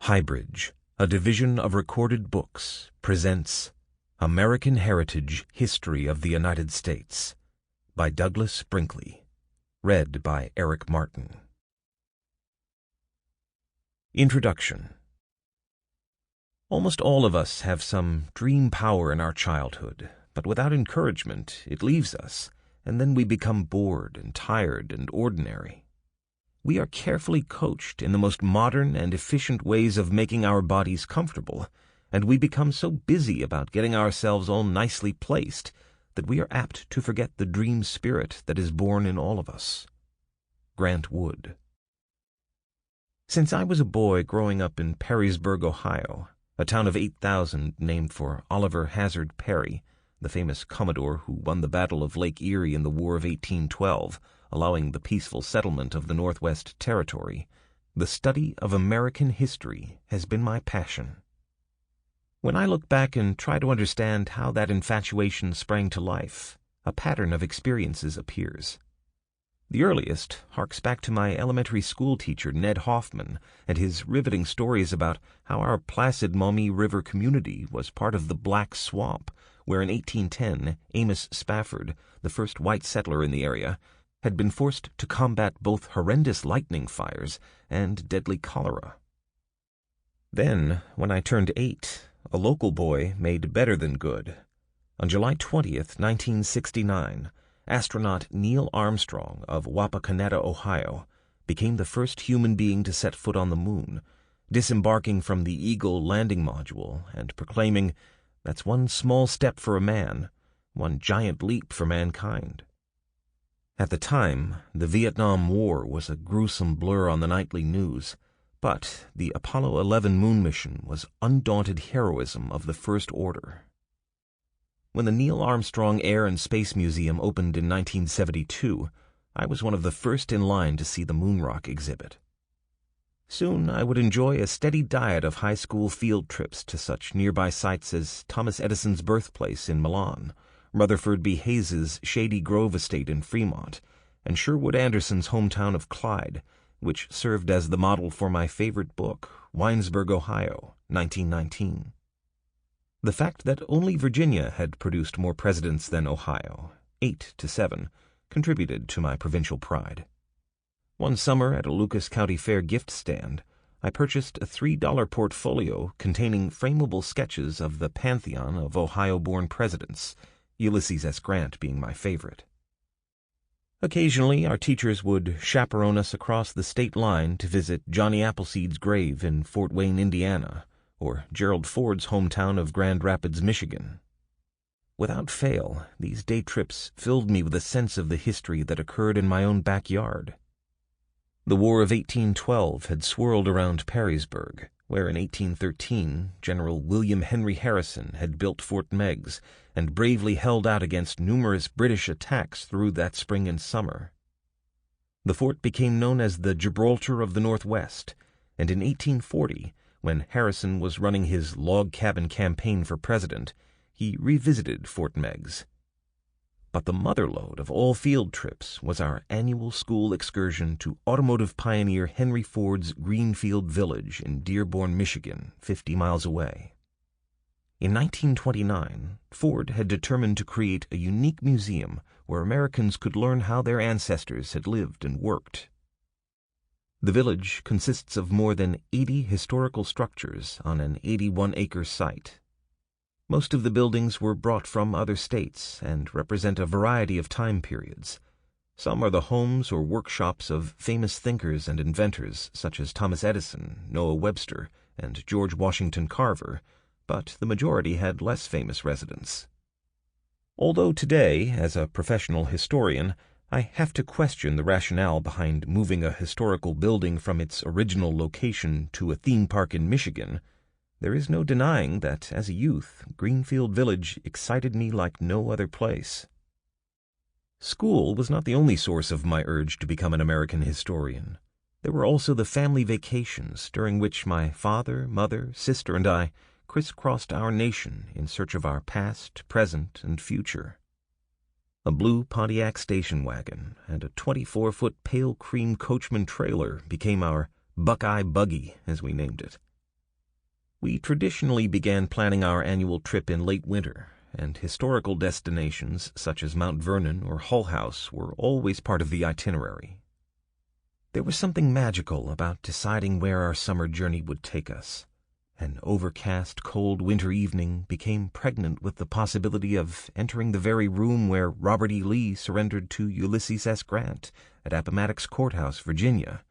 HighBridge, a division of Recorded Books, presents American Heritage History of the United States by Douglas Brinkley. Read by Eric Martin. Introduction. Almost all of us have some dream power in our childhood, but without encouragement it leaves us, and then we become bored and tired and ordinary. We are carefully coached in the most modern and efficient ways of making our bodies comfortable, and we become so busy about getting ourselves all nicely placed that we are apt to forget the dream spirit that is born in all of us. Grant Wood. Since I was a boy growing up in Perrysburg, Ohio, a town of 8,000 named for Oliver Hazard Perry, the famous Commodore who won the Battle of Lake Erie in the War of 1812, allowing the peaceful settlement of the Northwest Territory, the study of American history has been my passion. When I look back and try to understand how that infatuation sprang to life, a pattern of experiences appears. The earliest harks back to my elementary school teacher, Ned Hoffman, and his riveting stories about how our placid Maumee River community was part of the Black Swamp, where in 1810 Amos Spafford, the first white settler in the area, had been forced to combat both horrendous lightning fires and deadly cholera. Then, when I turned 8, a local boy made better than good. On July 20th, 1969, astronaut Neil Armstrong of Wapakoneta, Ohio, became the first human being to set foot on the moon, disembarking from the Eagle landing module and proclaiming, "That's one small step for a man, one giant leap for mankind." At the time, the Vietnam War was a gruesome blur on the nightly news, but the Apollo 11 moon mission was undaunted heroism of the first order. When the Neil Armstrong Air and Space Museum opened in 1972, I was one of the first in line to see the moon rock exhibit. Soon I would enjoy a steady diet of high school field trips to such nearby sites as Thomas Edison's birthplace in Milan, Rutherford B. Hayes's Shady Grove estate in Fremont, and Sherwood Anderson's hometown of Clyde, which served as the model for my favorite book, Winesburg, Ohio, 1919. The fact that only Virginia had produced more presidents than Ohio, 8 to 7, contributed to my provincial pride. One summer at a Lucas County Fair gift stand, I purchased a $3 portfolio containing frameable sketches of the pantheon of Ohio-born presidents, Ulysses S. Grant being my favorite. Occasionally, our teachers would chaperone us across the state line to visit Johnny Appleseed's grave in Fort Wayne, Indiana, or Gerald Ford's hometown of Grand Rapids, Michigan. Without fail, these day trips filled me with a sense of the history that occurred in my own backyard. The War of 1812 had swirled around Perrysburg, where in 1813 General William Henry Harrison had built Fort Meigs and bravely held out against numerous British attacks through that spring and summer. The fort became known as the Gibraltar of the Northwest, and in 1840, when Harrison was running his log cabin campaign for president, he revisited Fort Meigs. But the motherlode of all field trips was our annual school excursion to automotive pioneer Henry Ford's Greenfield Village in Dearborn, Michigan, 50 miles away. In 1929, Ford had determined to create a unique museum where Americans could learn how their ancestors had lived and worked. The village consists of more than 80 historical structures on an 81-acre site. Most of the buildings were brought from other states and represent a variety of time periods. Some are the homes or workshops of famous thinkers and inventors such as Thomas Edison, Noah Webster, and George Washington Carver, but the majority had less famous residents. Although today, as a professional historian, I have to question the rationale behind moving a historical building from its original location to a theme park in Michigan, there is no denying that, as a youth, Greenfield Village excited me like no other place. School was not the only source of my urge to become an American historian. There were also the family vacations, during which my father, mother, sister, and I crisscrossed our nation in search of our past, present, and future. A blue Pontiac station wagon and a 24-foot pale cream coachman trailer became our Buckeye Buggy, as we named it. We traditionally began planning our annual trip in late winter, and historical destinations such as Mount Vernon or Hull House were always part of the itinerary. There was something magical about deciding where our summer journey would take us. An overcast, cold winter evening became pregnant with the possibility of entering the very room where Robert E. Lee surrendered to Ulysses S. Grant at Appomattox Courthouse, Virginia,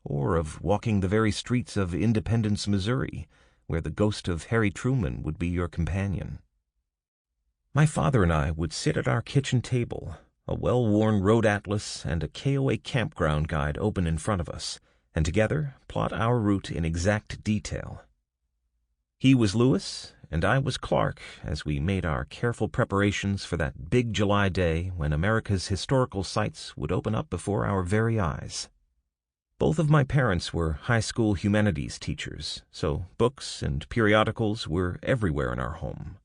or of walking the very streets of Independence, Missouri, where the ghost of Harry Truman would be your companion. My father and I would sit at our kitchen table, a well-worn road atlas and a KOA campground guide open in front of us, and together plot our route in exact detail. He was Lewis, and I was Clark, as we made our careful preparations for that big July day when America's historical sites would open up before our very eyes. Both of my parents were high school humanities teachers, so books and periodicals were everywhere in our home.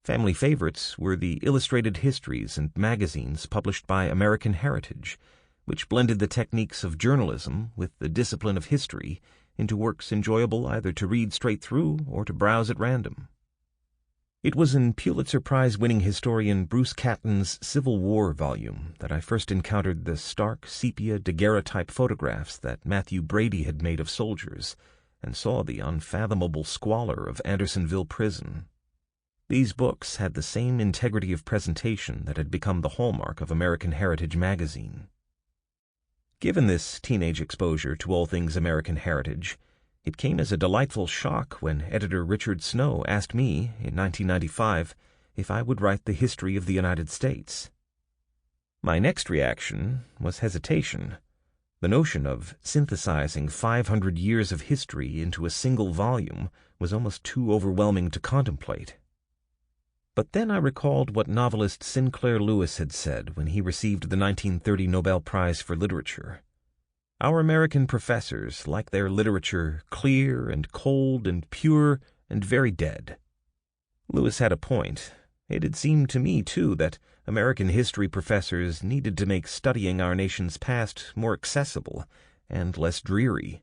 Family favorites were the illustrated histories and magazines published by American Heritage, which blended the techniques of journalism with the discipline of history into works enjoyable either to read straight through or to browse at random. It was in Pulitzer Prize-winning historian Bruce Catton's Civil War volume that I first encountered the stark sepia daguerreotype photographs that Matthew Brady had made of soldiers, and saw the unfathomable squalor of Andersonville Prison. These books had the same integrity of presentation that had become the hallmark of American Heritage magazine. Given this teenage exposure to all things American Heritage, it came as a delightful shock when editor Richard Snow asked me, in 1995, if I would write the history of the United States. My next reaction was hesitation. The notion of synthesizing 500 years of history into a single volume was almost too overwhelming to contemplate. But then I recalled what novelist Sinclair Lewis had said when he received the 1930 Nobel Prize for Literature. Our American professors like their literature clear and cold and pure and very dead. Lewis had a point. It had seemed to me, too, that American history professors needed to make studying our nation's past more accessible and less dreary.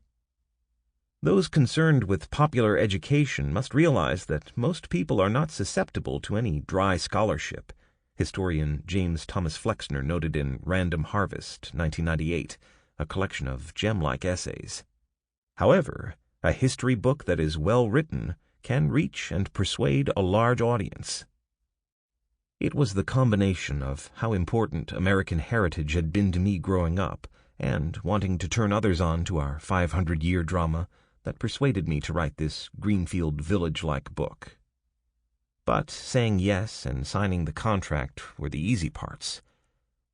Those concerned with popular education must realize that most people are not susceptible to any dry scholarship, historian James Thomas Flexner noted in Random Harvest, 1998, a collection of gem-like essays. However, a history book that is well written can reach and persuade a large audience. It was the combination of how important American heritage had been to me growing up and wanting to turn others on to our 500-year drama that persuaded me to write this Greenfield Village-like book. But saying yes and signing the contract were the easy parts.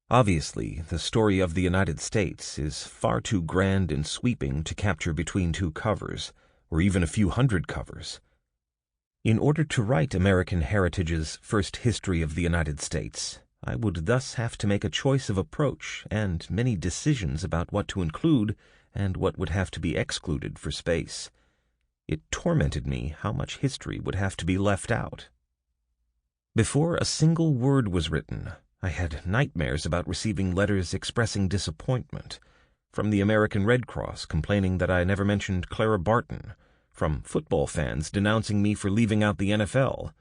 Obviously, the story of the United States is far too grand and sweeping to capture between two covers, or even a few hundred covers. In order to write American Heritage's first history of the United States, I would thus have to make a choice of approach and many decisions about what to include and what would have to be excluded for space. It tormented me how much history would have to be left out. Before a single word was written, I had nightmares about receiving letters expressing disappointment, from the American Red Cross complaining that I never mentioned Clara Barton, from football fans denouncing me for leaving out the NFL,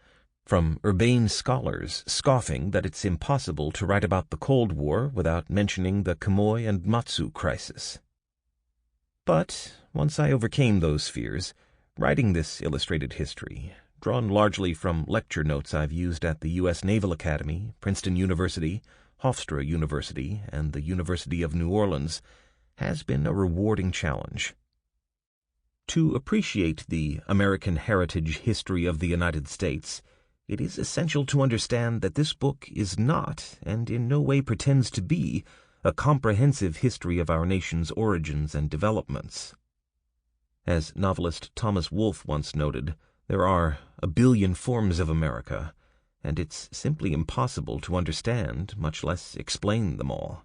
from urbane scholars scoffing that it's impossible to write about the Cold War without mentioning the Quemoy and Matsu crisis. But once I overcame those fears, writing this illustrated history, drawn largely from lecture notes I've used at the U.S. Naval Academy, Princeton University, Hofstra University, and the University of New Orleans, has been a rewarding challenge. To appreciate the American heritage history of the United States, it is essential to understand that this book is not, and in no way pretends to be, a comprehensive history of our nation's origins and developments. As novelist Thomas Wolfe once noted, there are a billion forms of America, and it's simply impossible to understand, much less explain them all.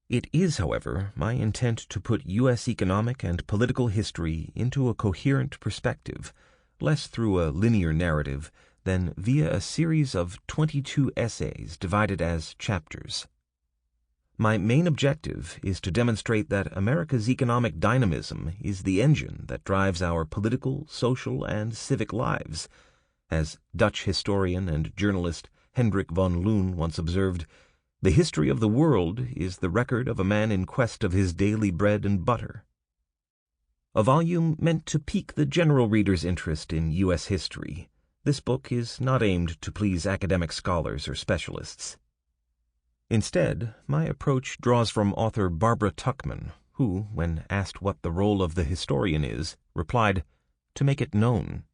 It is, however, my intent to put U.S. economic and political history into a coherent perspective, less through a linear narrative than via a series of 22 essays divided as chapters. My main objective is to demonstrate that America's economic dynamism is the engine that drives our political, social, and civic lives. As Dutch historian and journalist Hendrik von Loon once observed, "The history of the world is the record of a man in quest of his daily bread and butter." A volume meant to pique the general reader's interest in U.S. history, this book is not aimed to please academic scholars or specialists. Instead, my approach draws from author Barbara Tuchman, who, when asked what the role of the historian is, replied, "To make it known."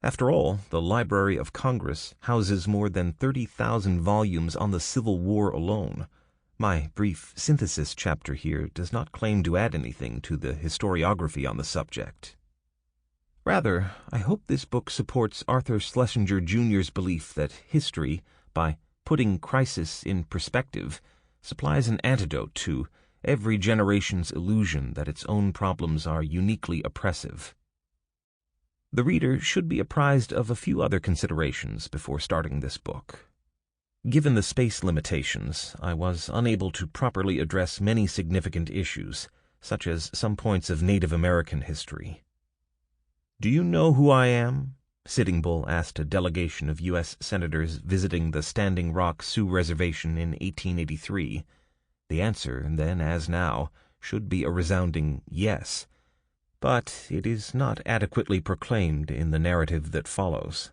After all, the Library of Congress houses more than 30,000 volumes on the Civil War alone. My brief synthesis chapter here does not claim to add anything to the historiography on the subject. Rather, I hope this book supports Arthur Schlesinger Jr.'s belief that history, by putting crisis in perspective, supplies an antidote to every generation's illusion that its own problems are uniquely oppressive. The reader should be apprised of a few other considerations before starting this book. Given the space limitations, I was unable to properly address many significant issues, such as some points of Native American history. "Do you know who I am?" Sitting Bull asked a delegation of U.S. senators visiting the Standing Rock Sioux Reservation in 1883. The answer, then as now, should be a resounding yes, but it is not adequately proclaimed in the narrative that follows.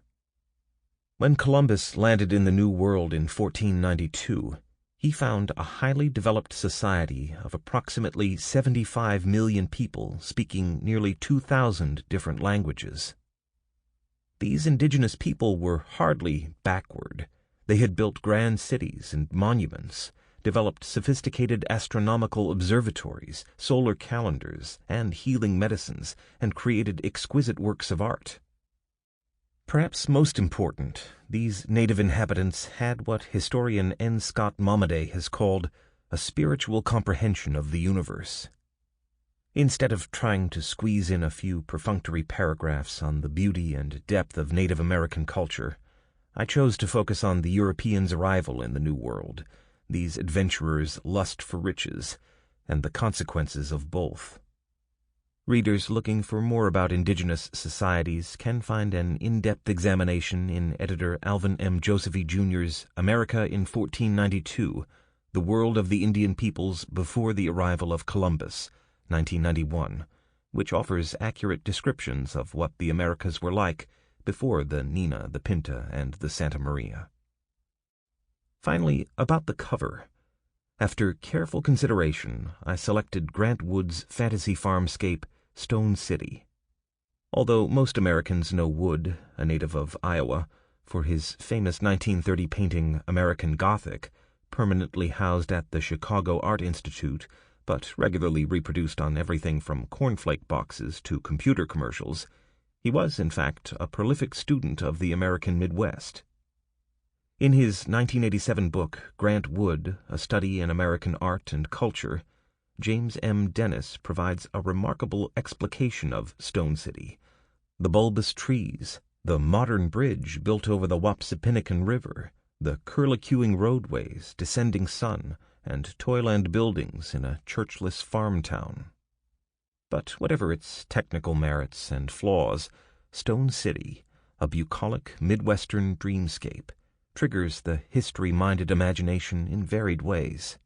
When Columbus landed in the New World in 1492, he found a highly developed society of approximately 75 million people speaking nearly 2,000 different languages. These indigenous people were hardly backward. They had built grand cities and monuments, developed sophisticated astronomical observatories, solar calendars, and healing medicines, and created exquisite works of art. Perhaps most important, these native inhabitants had what historian N. Scott Momaday has called a spiritual comprehension of the universe. Instead of trying to squeeze in a few perfunctory paragraphs on the beauty and depth of Native American culture, I chose to focus on the Europeans' arrival in the New World, these adventurers' lust for riches, and the consequences of both. Readers looking for more about indigenous societies can find an in-depth examination in editor Alvin M. Josephy Jr.'s America in 1492, The World of the Indian Peoples Before the Arrival of Columbus, 1991, which offers accurate descriptions of what the Americas were like before the Nina, the Pinta, and the Santa Maria. Finally, about the cover. After careful consideration, I selected Grant Wood's fantasy farmscape, Stone City. Although most Americans know Wood, a native of Iowa, for his famous 1930 painting American Gothic, permanently housed at the Chicago Art Institute, but regularly reproduced on everything from cornflake boxes to computer commercials, he was, in fact, a prolific student of the American Midwest. In his 1987 book, Grant Wood, A Study in American Art and Culture, James M. Dennis provides a remarkable explication of Stone City, the bulbous trees, the modern bridge built over the Wapsipinicon River, the curlicuing roadways, descending sun, and toyland buildings in a churchless farm town. But whatever its technical merits and flaws, Stone City, a bucolic Midwestern dreamscape, triggers the history-minded imagination in varied ways.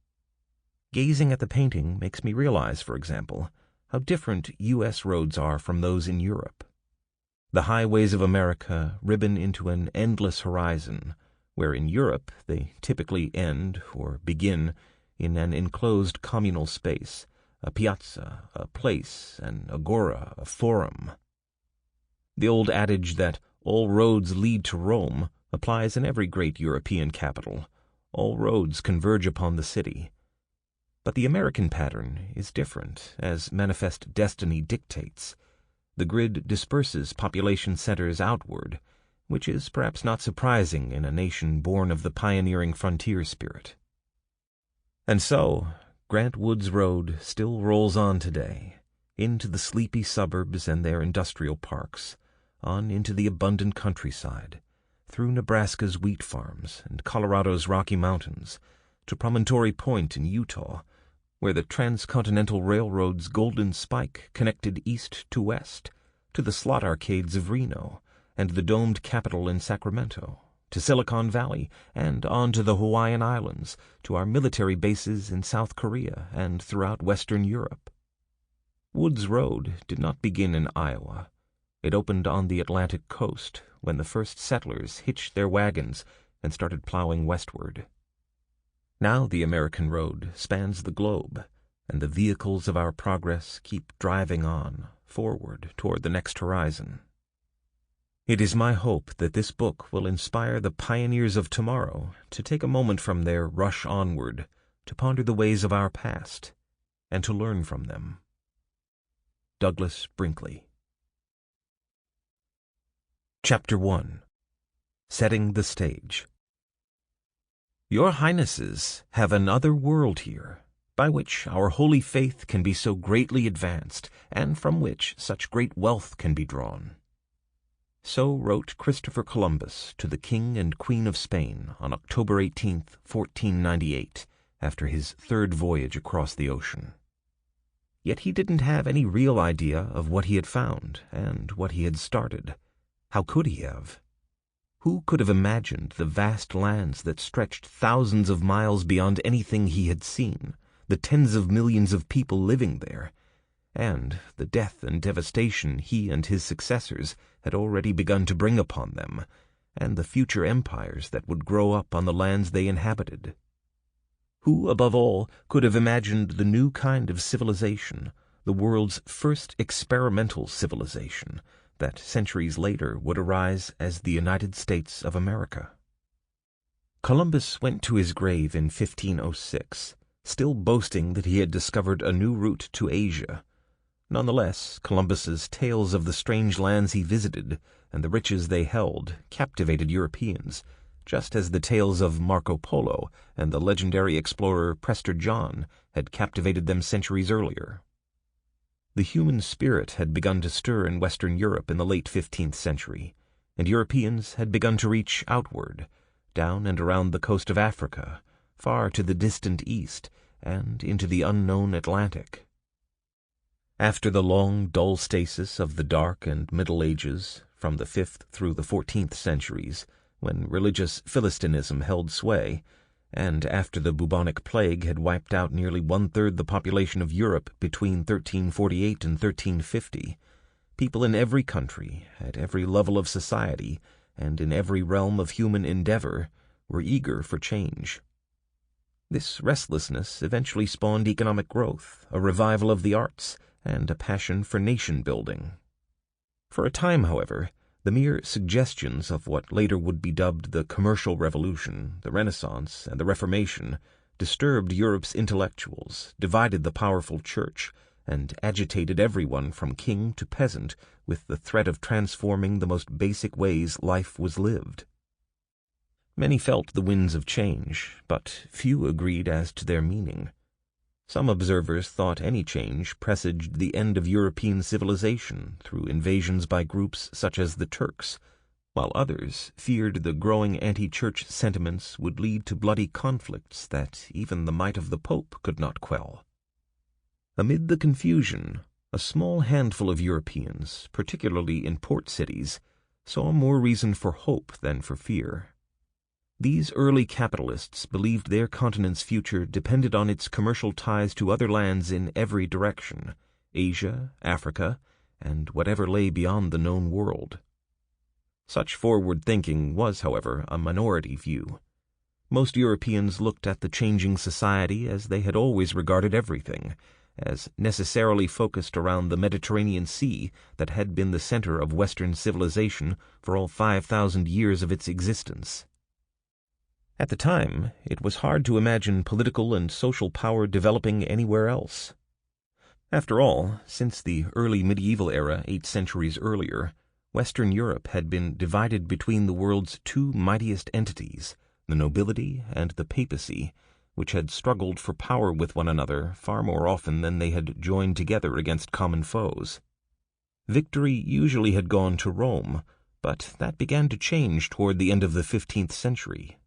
Gazing at the painting makes me realize, for example, how different U.S. roads are from those in Europe. The highways of America ribbon into an endless horizon, where in Europe they typically end or begin in an enclosed communal space, a piazza, a place, an agora, a forum. The old adage that all roads lead to Rome applies in every great European capital. All roads converge upon the city. But the American pattern is different, as manifest destiny dictates. The grid disperses population centers outward, which is perhaps not surprising in a nation born of the pioneering frontier spirit. And so, Grant Wood's road still rolls on today, into the sleepy suburbs and their industrial parks, on into the abundant countryside, through Nebraska's wheat farms and Colorado's Rocky Mountains, to Promontory Point in Utah, where the Transcontinental Railroad's golden spike connected east to west, to the slot arcades of Reno and the domed Capitol in Sacramento, to Silicon Valley and on to the Hawaiian Islands, to our military bases in South Korea and throughout Western Europe. Woods Road did not begin in Iowa. It opened on the Atlantic coast when the first settlers hitched their wagons and started plowing westward. Now the American road spans the globe, and the vehicles of our progress keep driving on, forward toward the next horizon. It is my hope that this book will inspire the pioneers of tomorrow to take a moment from their rush onward, to ponder the ways of our past, and to learn from them. Douglas Brinkley. Chapter 1. Setting the Stage. Your Highnesses have another world here, by which our holy faith can be so greatly advanced, and from which such great wealth can be drawn. So wrote Christopher Columbus to the King and Queen of Spain on October 18, 1498, after his third voyage across the ocean. Yet he didn't have any real idea of what he had found and what he had started. How could he have? Who could have imagined the vast lands that stretched thousands of miles beyond anything he had seen, the tens of millions of people living there, and the death and devastation he and his successors had already begun to bring upon them, and the future empires that would grow up on the lands they inhabited? Who, above all, could have imagined the new kind of civilization, the world's first experimental civilization, that centuries later would arise as the United States of America? Columbus went to his grave in 1506, still boasting that he had discovered a new route to Asia. Nonetheless, Columbus's tales of the strange lands he visited and the riches they held captivated Europeans, just as the tales of Marco Polo and the legendary explorer Prester John had captivated them centuries earlier. The human spirit had begun to stir in Western Europe in the late 15th century, and Europeans had begun to reach outward, down and around the coast of Africa, far to the distant east, and into the unknown Atlantic. After the long, dull stasis of the Dark and Middle Ages, from the 5th through the 14th centuries, when religious Philistinism held sway, and after the bubonic plague had wiped out nearly one-third the population of Europe between 1348 and 1350, people in every country, at every level of society, and in every realm of human endeavor, were eager for change. This restlessness eventually spawned economic growth, a revival of the arts, and a passion for nation-building. For a time, however, the mere suggestions of what later would be dubbed the Commercial Revolution, the Renaissance, and the Reformation disturbed Europe's intellectuals, divided the powerful church, and agitated everyone from king to peasant with the threat of transforming the most basic ways life was lived. Many felt the winds of change, but few agreed as to their meaning. Some observers thought any change presaged the end of European civilization through invasions by groups such as the Turks, while others feared the growing anti-church sentiments would lead to bloody conflicts that even the might of the Pope could not quell. Amid the confusion, a small handful of Europeans, particularly in port cities, saw more reason for hope than for fear. These early capitalists believed their continent's future depended on its commercial ties to other lands in every direction, Asia, Africa, and whatever lay beyond the known world. Such forward thinking was, however, a minority view. Most Europeans looked at the changing society as they had always regarded everything, as necessarily focused around the Mediterranean Sea that had been the center of Western civilization for all 5,000 years of its existence. At the time, it was hard to imagine political and social power developing anywhere else. After all, since the early medieval era 8 centuries earlier, Western Europe had been divided between the world's two mightiest entities, the nobility and the papacy, which had struggled for power with one another far more often than they had joined together against common foes. Victory usually had gone to Rome, but that began to change toward the end of the 15th century.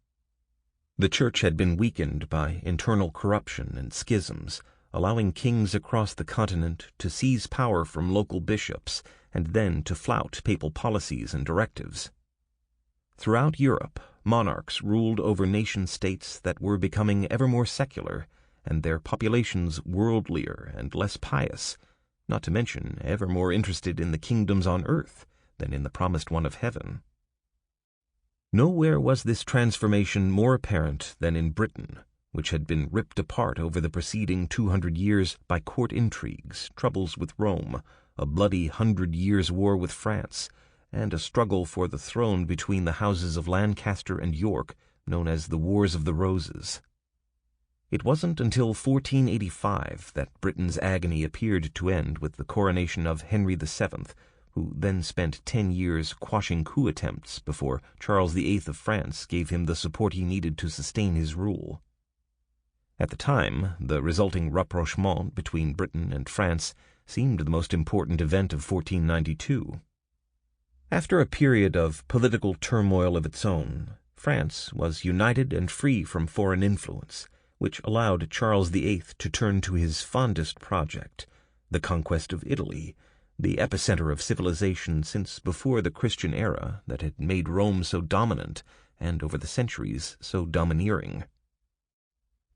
The Church had been weakened by internal corruption and schisms, allowing kings across the continent to seize power from local bishops and then to flout papal policies and directives. Throughout Europe, monarchs ruled over nation-states that were becoming ever more secular, and their populations worldlier and less pious, not to mention ever more interested in the kingdoms on earth than in the promised one of heaven. Nowhere was this transformation more apparent than in Britain, which had been ripped apart over the preceding 200 years by court intrigues, troubles with Rome, a bloody 100 Years' War with France, and a struggle for the throne between the houses of Lancaster and York, known as the Wars of the Roses. It wasn't until 1485 that Britain's agony appeared to end with the coronation of Henry VII, who then spent 10 years quashing coup attempts before Charles VIII of France gave him the support he needed to sustain his rule. At the time, the resulting rapprochement between Britain and France seemed the most important event of 1492. After a period of political turmoil of its own, France was united and free from foreign influence, which allowed Charles VIII to turn to his fondest project, the conquest of Italy, the epicenter of civilization since before the Christian era that had made Rome so dominant and over the centuries so domineering.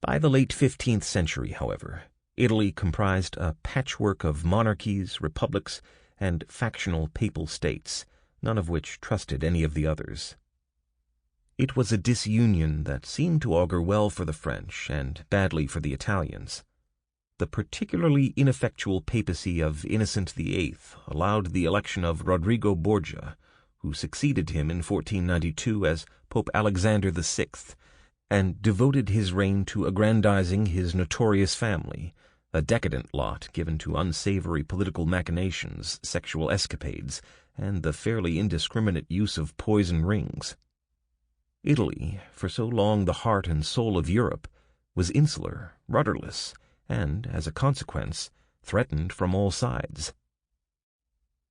By the late 15th century, however, Italy comprised a patchwork of monarchies, republics, and factional papal states, none of which trusted any of the others. It was a disunion that seemed to augur well for the French and badly for the Italians. The particularly ineffectual papacy of Innocent VIII allowed the election of Rodrigo Borgia, who succeeded him in 1492 as Pope Alexander VI, and devoted his reign to aggrandizing his notorious family, a decadent lot given to unsavory political machinations, sexual escapades, and the fairly indiscriminate use of poison rings. Italy, for so long the heart and soul of Europe, was insular, rudderless, and, as a consequence, threatened from all sides.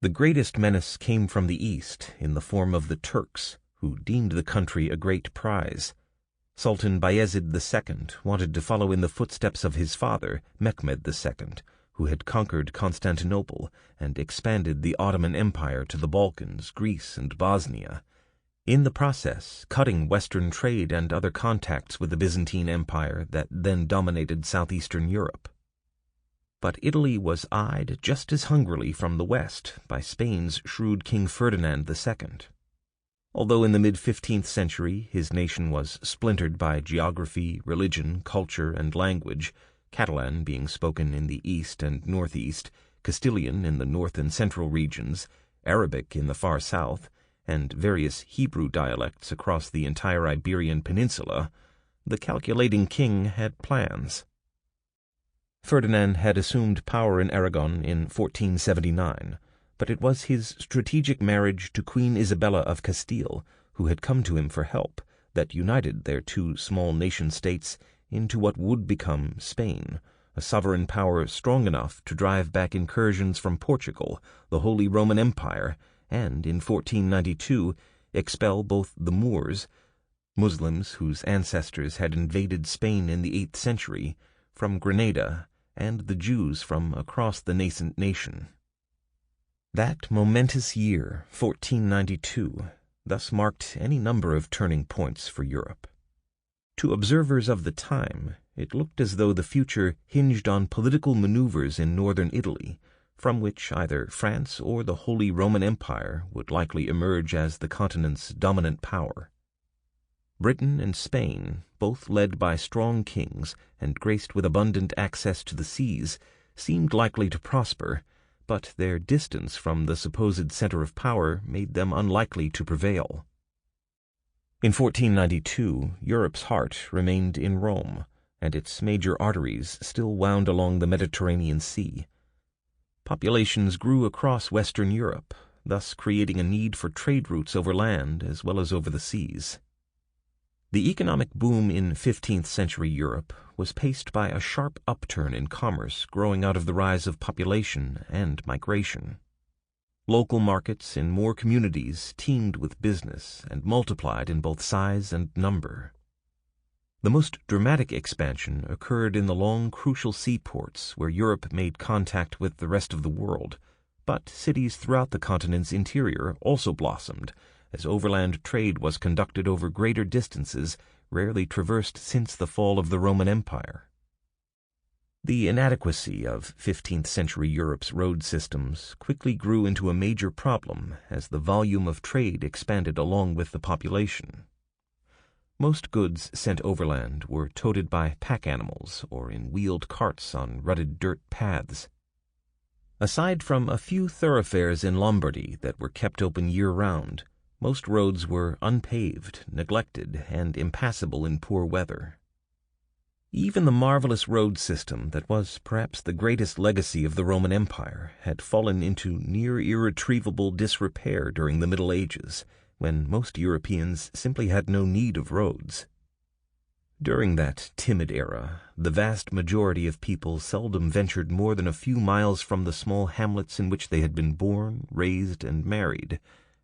The greatest menace came from the east in the form of the Turks, who deemed the country a great prize. Sultan Bayezid II wanted to follow in the footsteps of his father, Mehmed II, who had conquered Constantinople and expanded the Ottoman Empire to the Balkans, Greece, and Bosnia, in the process cutting Western trade and other contacts with the Byzantine Empire that then dominated southeastern Europe. But Italy was eyed just as hungrily from the west by Spain's shrewd King Ferdinand II. Although in the mid-15th century his nation was splintered by geography, religion, culture, and language, Catalan being spoken in the east and northeast, Castilian in the north and central regions, Arabic in the far south, and various Hebrew dialects across the entire Iberian Peninsula, the calculating king had plans. Ferdinand had assumed power in Aragon in 1479, but it was his strategic marriage to Queen Isabella of Castile, who had come to him for help, that united their two small nation-states into what would become Spain, a sovereign power strong enough to drive back incursions from Portugal, the Holy Roman Empire, and in 1492 expel both the Moors, Muslims whose ancestors had invaded Spain in the 8th century, from Granada, and the Jews from across the nascent nation. That momentous year, 1492, thus marked any number of turning points for Europe. To observers of the time, it looked as though the future hinged on political maneuvers in northern Italy, from which either France or the Holy Roman Empire would likely emerge as the continent's dominant power. Britain and Spain, both led by strong kings and graced with abundant access to the seas, seemed likely to prosper, but their distance from the supposed center of power made them unlikely to prevail. In 1492, Europe's heart remained in Rome, and its major arteries still wound along the Mediterranean Sea. Populations grew across Western Europe, thus creating a need for trade routes over land as well as over the seas. The economic boom in 15th century Europe was paced by a sharp upturn in commerce growing out of the rise of population and migration. Local markets in more communities teemed with business and multiplied in both size and number. The most dramatic expansion occurred in the long, crucial seaports where Europe made contact with the rest of the world, but cities throughout the continent's interior also blossomed, as overland trade was conducted over greater distances rarely traversed since the fall of the Roman Empire. The inadequacy of 15th century Europe's road systems quickly grew into a major problem as the volume of trade expanded along with the population. Most goods sent overland were toted by pack animals or in wheeled carts on rutted dirt paths. Aside from a few thoroughfares in Lombardy that were kept open year-round, most roads were unpaved, neglected, and impassable in poor weather. Even the marvelous road system that was perhaps the greatest legacy of the Roman Empire had fallen into near irretrievable disrepair during the Middle Ages, when most Europeans simply had no need of roads. During that timid era, the vast majority of people seldom ventured more than a few miles from the small hamlets in which they had been born, raised, and married,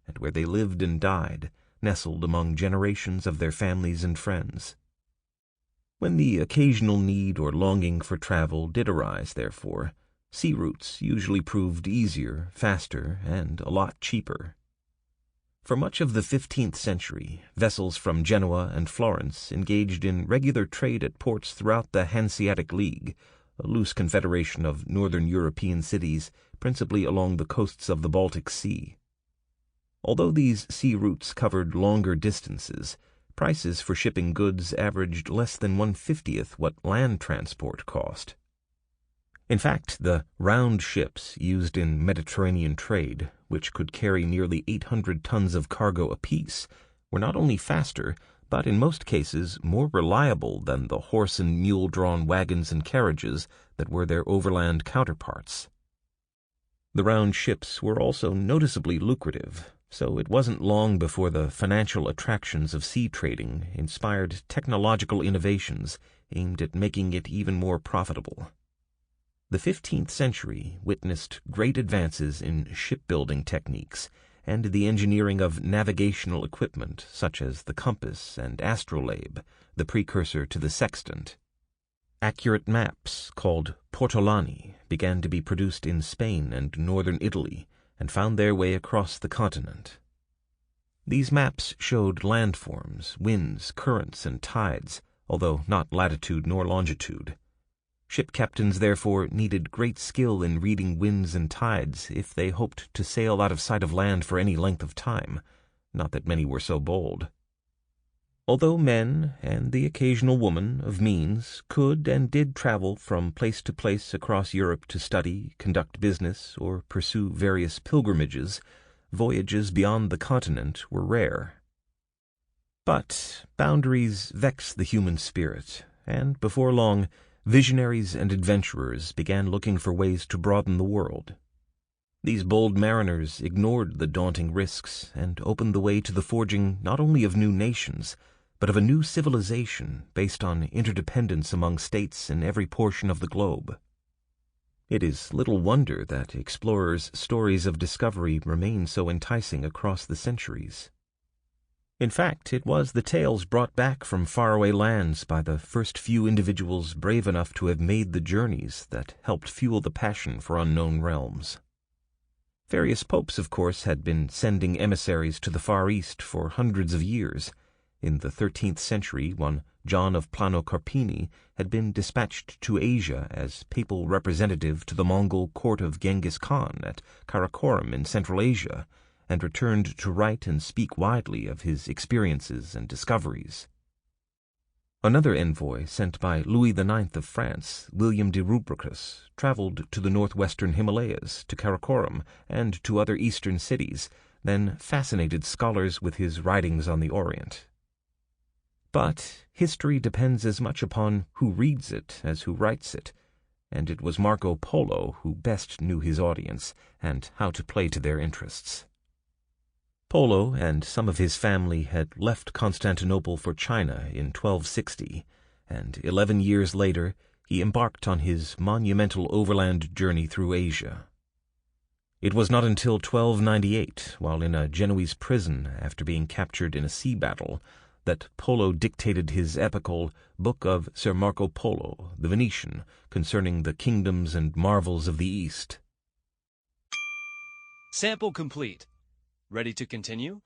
and where they lived and died, nestled among generations of their families and friends. When the occasional need or longing for travel did arise, therefore, sea routes usually proved easier, faster, and a lot cheaper. For much of the 15th century, vessels from Genoa and Florence engaged in regular trade at ports throughout the Hanseatic League, a loose confederation of northern European cities principally along the coasts of the Baltic Sea. Although these sea routes covered longer distances, prices for shipping goods averaged less than 1/50th what land transport cost. In fact, the round ships used in Mediterranean trade, which could carry nearly 800 tons of cargo apiece, were not only faster, but in most cases more reliable than the horse and mule-drawn wagons and carriages that were their overland counterparts. The round ships were also noticeably lucrative, so it wasn't long before the financial attractions of sea trading inspired technological innovations aimed at making it even more profitable. The 15th century witnessed great advances in shipbuilding techniques and the engineering of navigational equipment such as the compass and astrolabe, the precursor to the sextant. Accurate maps, called portolani, began to be produced in Spain and northern Italy and found their way across the continent. These maps showed landforms, winds, currents, and tides, although not latitude nor longitude. Ship captains therefore needed great skill in reading winds and tides if they hoped to sail out of sight of land for any length of time, not that many were so bold. Although men, and the occasional woman of means, could and did travel from place to place across Europe to study, conduct business, or pursue various pilgrimages, voyages beyond the continent were rare. But boundaries vex the human spirit, and before long, visionaries and adventurers began looking for ways to broaden the world. These bold mariners ignored the daunting risks and opened the way to the forging not only of new nations, but of a new civilization based on interdependence among states in every portion of the globe. It is little wonder that explorers' stories of discovery remain so enticing across the centuries. In fact, it was the tales brought back from faraway lands by the first few individuals brave enough to have made the journeys that helped fuel the passion for unknown realms. Various popes, of course, had been sending emissaries to the Far East for hundreds of years. In the 13th century, one John of Plano Carpini had been dispatched to Asia as papal representative to the Mongol court of Genghis Khan at Karakoram in Central Asia, and returned to write and speak widely of his experiences and discoveries. Another envoy sent by Louis IX of France, William de Rubrucus, traveled to the northwestern Himalayas, to Karakoram, and to other eastern cities, then fascinated scholars with his writings on the Orient. But history depends as much upon who reads it as who writes it, and it was Marco Polo who best knew his audience and how to play to their interests. Polo and some of his family had left Constantinople for China in 1260, and 11 years later he embarked on his monumental overland journey through Asia. It was not until 1298, while in a Genoese prison after being captured in a sea battle, that Polo dictated his epical Book of Sir Marco Polo, the Venetian, concerning the kingdoms and marvels of the East. Sample complete. Ready to continue?